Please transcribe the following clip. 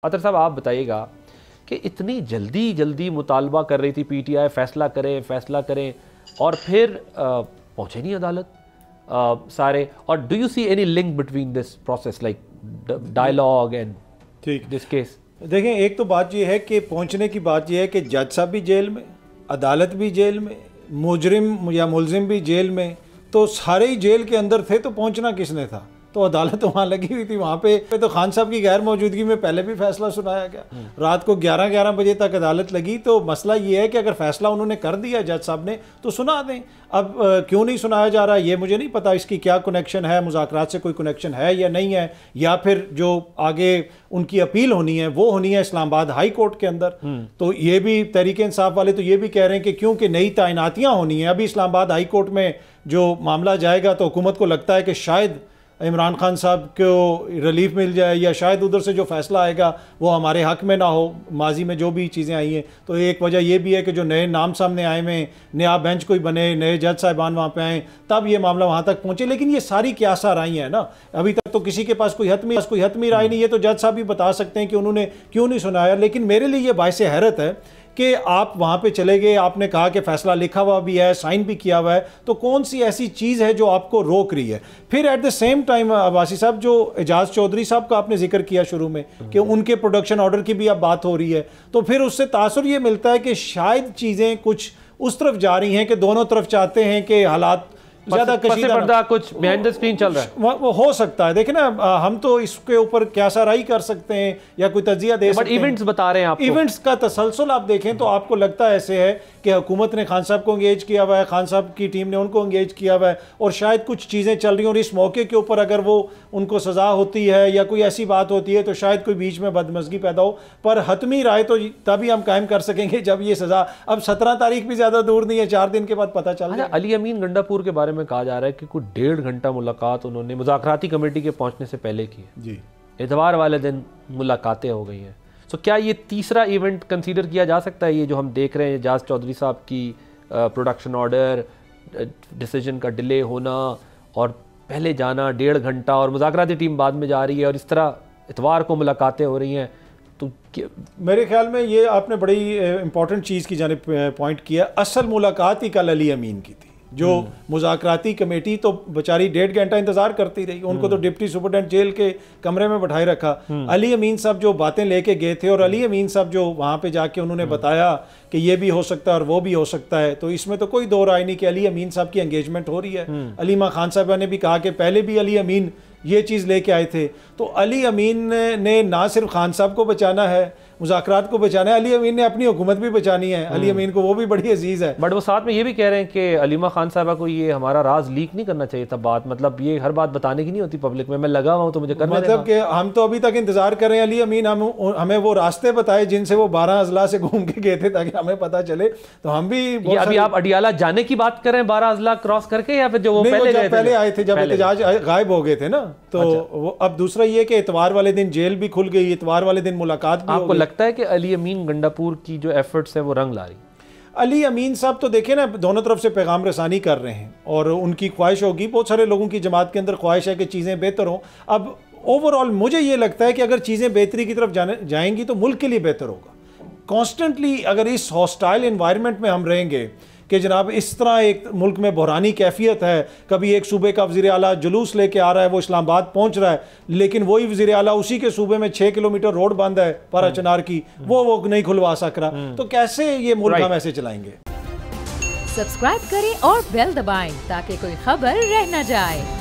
अतर साहब आप बताइएगा कि इतनी जल्दी मुतालबा कर रही थी पीटीआई फैसला करें और फिर पहुंचे नहीं अदालत सारे, और do you see any link between this process like dialogue and this case? देखें, एक तो बात यह है कि पहुंचने की बात यह है कि जज साहब भी जेल में, अदालत भी जेल में, मुजरिम या मुलजिम भी जेल में, तो सारे ही जेल के अंदर थे, तो पहुंचना किसने था? तो अदालत तो वहाँ लगी हुई थी, वहाँ पे तो खान साहब की गैर मौजूदगी में पहले भी फैसला सुनाया गया। रात को 11 बजे तक अदालत लगी। तो मसला ये है कि अगर फैसला उन्होंने कर दिया जज साहब ने तो सुना दें। अब क्यों नहीं सुनाया जा रहा ये मुझे नहीं पता, इसकी क्या कनेक्शन है, मुज़ाकरात से कोई कनेक्शन है या नहीं है, या फिर जो आगे उनकी अपील होनी है वो होनी है इस्लामाबाद हाई कोर्ट के अंदर। तो ये भी तहरीक इंसाफ वाले तो ये भी कह रहे हैं कि क्योंकि नई तैनातियाँ होनी हैं, अभी इस्लामाबाद हाई कोर्ट में जो मामला जाएगा तो हुकूमत को लगता है कि शायद इमरान खान साहब को रिलीफ मिल जाए, या शायद उधर से जो फैसला आएगा वो हमारे हक में ना हो, माजी में जो भी चीज़ें आई हैं। तो एक वजह ये भी है कि जो नए नाम सामने आए में, नया बेंच कोई बने, नए जज साहिबान वहाँ पे आए, तब ये मामला वहाँ तक पहुँचे। लेकिन ये सारी क्यासा राय है ना, अभी तक तो किसी के पास कोई हतमी राय नहीं है। तो जज साहब भी बता सकते हैं कि उन्होंने क्यों नहीं सुनाया। लेकिन मेरे लिए ये बाइस हैरत है कि आप वहाँ पे चले गए, आपने कहा कि फ़ैसला लिखा हुआ भी है, साइन भी किया हुआ है, तो कौन सी ऐसी चीज़ है जो आपको रोक रही है? फिर at the same time Abbasi साहब, जो एजाज चौधरी साहब का आपने जिक्र किया शुरू में कि उनके प्रोडक्शन ऑर्डर की भी अब बात हो रही है, तो फिर उससे तासुर ये मिलता है कि शायद चीज़ें कुछ उस तरफ जा रही हैं कि दोनों तरफ चाहते हैं कि हालात ज़्यादा कशीदा, कुछ बिहाइंड द स्क्रीन चल रहा है। वो हो सकता है। देखिए ना, हम तो इसके ऊपर क्या सा राय कर सकते हैं या कोई तजिया दे सकते हैं। इवेंट्स बता रहे हैं आपको, इवेंट्स का तसलसल आप देखें तो आपको लगता है ऐसे है कि हुकूमत ने खान साहब को एंगेज किया हुआ है, खान साहब की टीम ने उनको एंगेज किया हुआ है, और शायद कुछ चीज़ें चल रही हैं, और इस मौके के ऊपर अगर वो उनको सज़ा होती है या कोई ऐसी बात होती है तो शायद कोई बीच में बदमज़गी पैदा हो। पर हतमी राय तो तभी हम कायम कर सकेंगे जब ये सज़ा, अब 17 तारीख भी ज़्यादा दूर नहीं है, 4 दिन के बाद पता चल जाए। अली अमीन गंडापुर के बारे में कहा जा रहा है कि कुछ 1.5 घंटा मुलाकात उन्होंने मुज़ाकराती कमेटी के पहुंचने से पहले की है जी। इतवार वाले दिन मुलाकातें हो गई हैं। तो क्या ये तीसरा इवेंट कंसीडर किया जा सकता है, ये जो हम देख रहे हैं एजाज चौधरी साहब की प्रोडक्शन ऑर्डर डिसीजन का डिले होना और पहले जाना 1.5 घंटा और मुज़ाकराती टीम बाद में जा रही है, और इस तरह इतवार को मुलाकातें हो रही हैं? तो मेरे ख्याल में ये आपने बड़ी इंपॉर्टेंट चीज़ की जानिब पॉइंट किया। असल मुलाकात ही कल अली अमीन की थी। जो मुज़ाकराती कमेटी तो बेचारी 1.5 घंटा इंतजार करती रही, उनको तो डिप्टी सुपरडेंट जेल के कमरे में बैठाए रखा। अली अमीन साहब जो बातें लेके गए थे, और अली अमीन साहब जो वहाँ पे जाके उन्होंने बताया कि ये भी हो सकता है और वो भी हो सकता है, तो इसमें तो कोई दो राय नहीं कि अली अमीन साहब की एंगेजमेंट हो रही है। अलीमा खान साहबा ने भी कहा कि पहले भी अली अमीन ये चीज़ लेके आए थे। तो अली अमीन ने ना सिर्फ खान साहब को बचाना है, मुज़ाकरात को बचाना है, अली अमीन ने अपनी हुकूमत भी बचानी है। अली अमीन को वो भी बड़ी अजीज़ है। बट वो साथ में ये भी कह रहे हैं कि अलीमा खान साहबा को ये हमारा राज लीक नहीं करना चाहिए था। बात मतलब ये हर बात बताने की नहीं होती पब्लिक में, मैं लगा हुआ हूँ तो मुझे करना, मतलब कि हम तो अभी तक इंतजार कर रहे हैं अली अमीन हमें वो रास्ते बताए जिनसे वो 12 अजला से घूम के गए थे, ताकि हमें पता चले। तो हम भी अभी आप अडियाला जाने की बात कर रहे हैं 12 अजला क्रॉस करके, या फिर जो वो पहले आए थे जब एहतजाज गायब हो गए थे ना, तो अब दूसरा ये कि इतवार वाले दिन जेल भी खुल गई, इतवार वाले दिन मुलाकात भी। आपको लगता है कि अली अमीन गंडापुर की जो एफर्ट्स है वो रंग ला रही? अली अमीन साहब तो देखें ना, दोनों तरफ से पैगाम रसानी कर रहे हैं, और उनकी ख्वाहिश होगी, बहुत सारे लोगों की जमात के अंदर ख्वाहिश है कि चीज़ें बेहतर हों। अब ओवरऑल मुझे ये लगता है कि अगर चीज़ें बेहतरी की तरफ जाएंगी तो मुल्क के लिए बेहतर होगा। कॉन्स्टेंटली अगर इस हॉस्टाइल एनवायरनमेंट में हम रहेंगे कि जनाब इस तरह एक मुल्क में बहरानी कैफियत है, कभी एक सूबे का वज़ीर आला जुलूस लेके आ रहा है, वो इस्लामाबाद पहुंच रहा है, लेकिन वही वज़ीर आला उसी के सूबे में 6 किलोमीटर रोड बंद है पारा चनार की, वो नहीं खुलवा सक रहा, तो कैसे ये मुल्क हम ऐसे चलाएंगे? सब्सक्राइब करें और बेल दबाएं ताकि कोई खबर रह न जाए।